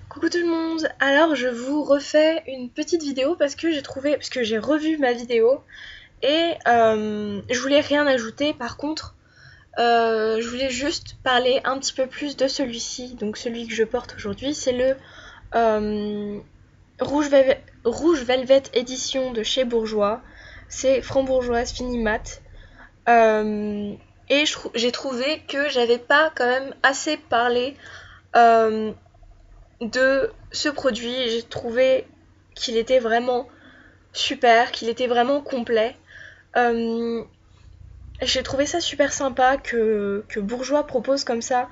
Coucou tout le monde, alors je vous refais une petite vidéo parce que j'ai revu ma vidéo et je voulais rien ajouter. Par contre, je voulais juste parler un petit peu plus de celui-ci, donc celui que je porte aujourd'hui, c'est le euh, Rouge Velvet édition de chez Bourjois. C'est Frambourgeoise Fini Mat. Euh, et j'ai trouvé que j'avais pas quand même assez parlé euh, de ce produit. J'ai trouvé qu'il était vraiment super, qu'il était vraiment complet. Euh, j'ai trouvé ça super sympa que Bourjois propose comme ça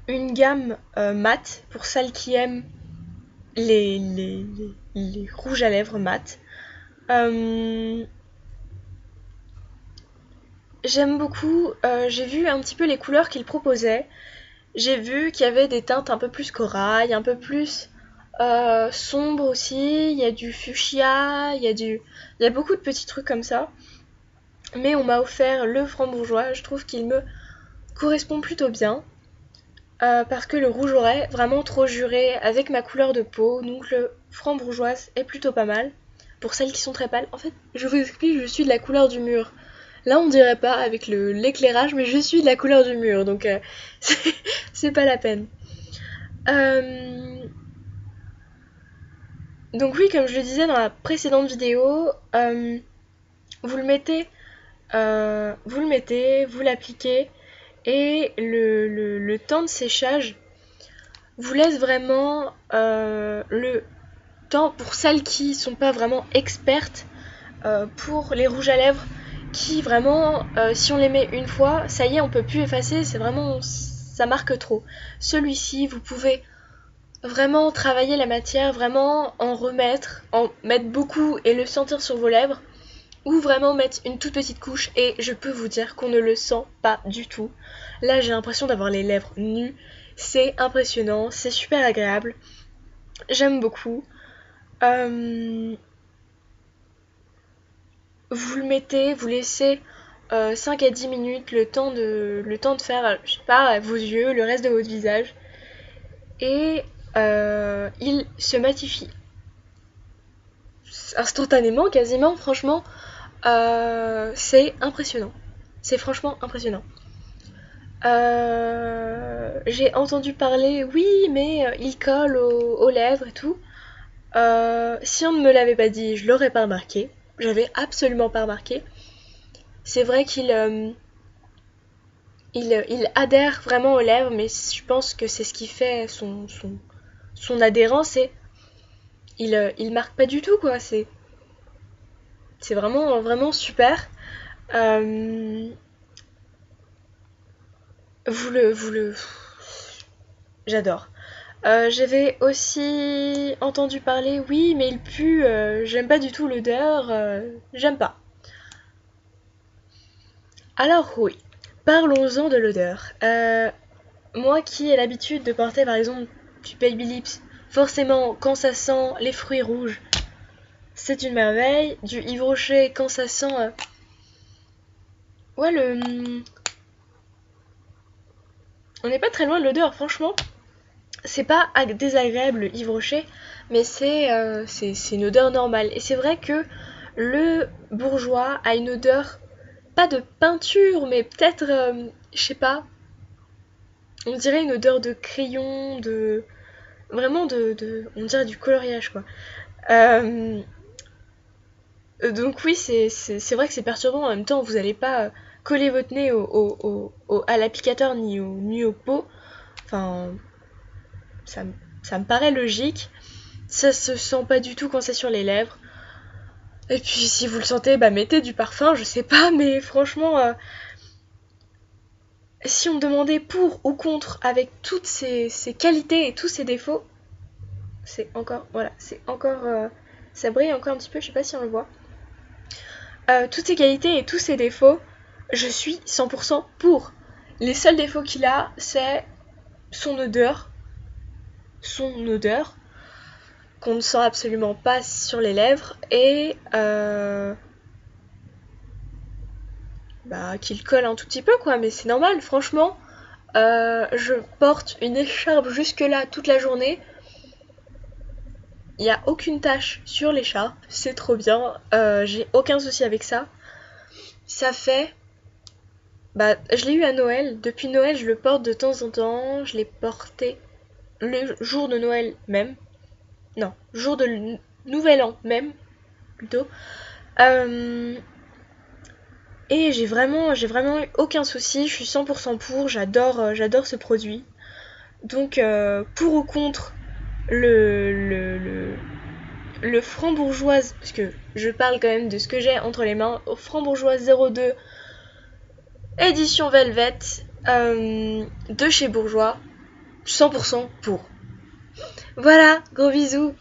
une gamme mat pour celles qui aiment les rouges à lèvres mat. Euh, J'aime beaucoup, j'ai vu un petit peu les couleurs qu'il proposait. J'ai vu qu'il y avait des teintes un peu plus corail, un peu plus sombre aussi. Il y a du fuchsia, il y a beaucoup de petits trucs comme ça. Mais on m'a offert le frambourgeois. Je trouve qu'il me correspond plutôt bien. Parce que le rouge aurait vraiment trop juré avec ma couleur de peau. Donc le frambourgeoise est plutôt pas mal. Pour celles qui sont très pâles. En fait, je vous explique, je suis de la couleur du mur. Là, on dirait pas avec l'éclairage, mais je suis de la couleur du mur. Donc, c'est pas la peine. Euh, Donc oui, comme je le disais dans la précédente vidéo, vous l'appliquez et le temps de séchage vous laisse vraiment le temps pour celles qui sont pas vraiment expertes pour les rouges à lèvres qui vraiment, si on les met une fois, ça y est, on peut plus effacer, c'est vraiment, ça marque trop. Celui-ci, vous pouvez vraiment travailler la matière, vraiment en mettre beaucoup et le sentir sur vos lèvres, ou vraiment mettre une toute petite couche et je peux vous dire qu'on ne le sent pas du tout. Là j'ai l'impression d'avoir les lèvres nues, c'est impressionnant, c'est super agréable, j'aime beaucoup. Euh, Vous le mettez, vous laissez 5 à 10 minutes le temps de faire, je sais pas, vos yeux, le reste de votre visage. Et il se matifie instantanément, quasiment, franchement. C'est impressionnant. C'est franchement impressionnant. J'ai entendu parler, oui, mais il colle aux lèvres et tout. Si on ne me l'avait pas dit, je l'aurais pas remarqué. J'avais absolument pas remarqué. C'est vrai il adhère vraiment aux lèvres, mais je pense que c'est ce qui fait son adhérence. Et il marque pas du tout, quoi. C'est vraiment, vraiment super. Euh, vous le, J'adore. J'avais aussi entendu parler, oui, mais il pue, j'aime pas du tout l'odeur, j'aime pas. Alors oui, parlons-en de l'odeur. Moi qui ai l'habitude de porter par exemple du Baby Lips, forcément quand ça sent les fruits rouges, c'est une merveille. Du Yves Rocher quand ça sent... Ouais, on n'est pas très loin de l'odeur, franchement. C'est pas désagréable le Yves Rocher, mais c'est une odeur normale. Et c'est vrai que le bourgeois a une odeur, pas de peinture, mais peut-être, je sais pas, on dirait une odeur de crayon, de... Vraiment on dirait du coloriage, quoi. Euh, donc oui, c'est vrai que c'est perturbant. En même temps, vous n'allez pas coller votre nez à l'applicateur ni au pot. Enfin, ça, ça me paraît logique. Ça se sent pas du tout quand c'est sur les lèvres. Et puis si vous le sentez, bah mettez du parfum, je sais pas, mais franchement, si on me demandait pour ou contre avec toutes ces qualités et tous ces défauts, c'est encore, voilà, c'est encore, ça brille encore un petit peu, je sais pas si on le voit. Toutes ses qualités et tous ses défauts, je suis 100% pour. Les seuls défauts qu'il a, c'est son odeur. Son odeur, qu'on ne sent absolument pas sur les lèvres, et bah, qu'il colle un tout petit peu, quoi. Mais c'est normal, franchement. Je porte une écharpe jusque là toute la journée. Il n'y a aucune tache sur l'écharpe, c'est trop bien. J'ai aucun souci avec ça. Ça fait... Bah, je l'ai eu à Noël. Depuis Noël, je le porte de temps en temps. Je l'ai porté le jour de Noël même. Non, jour de Nouvel An même, plutôt. Et j'ai vraiment eu aucun souci. Je suis 100% pour. J'adore ce produit. Donc, pour ou contre le frambourgeoise, parce que je parle quand même de ce que j'ai entre les mains, au frambourgeoise 02 édition Velvet de chez Bourjois, 100% pour. Voilà, gros bisous.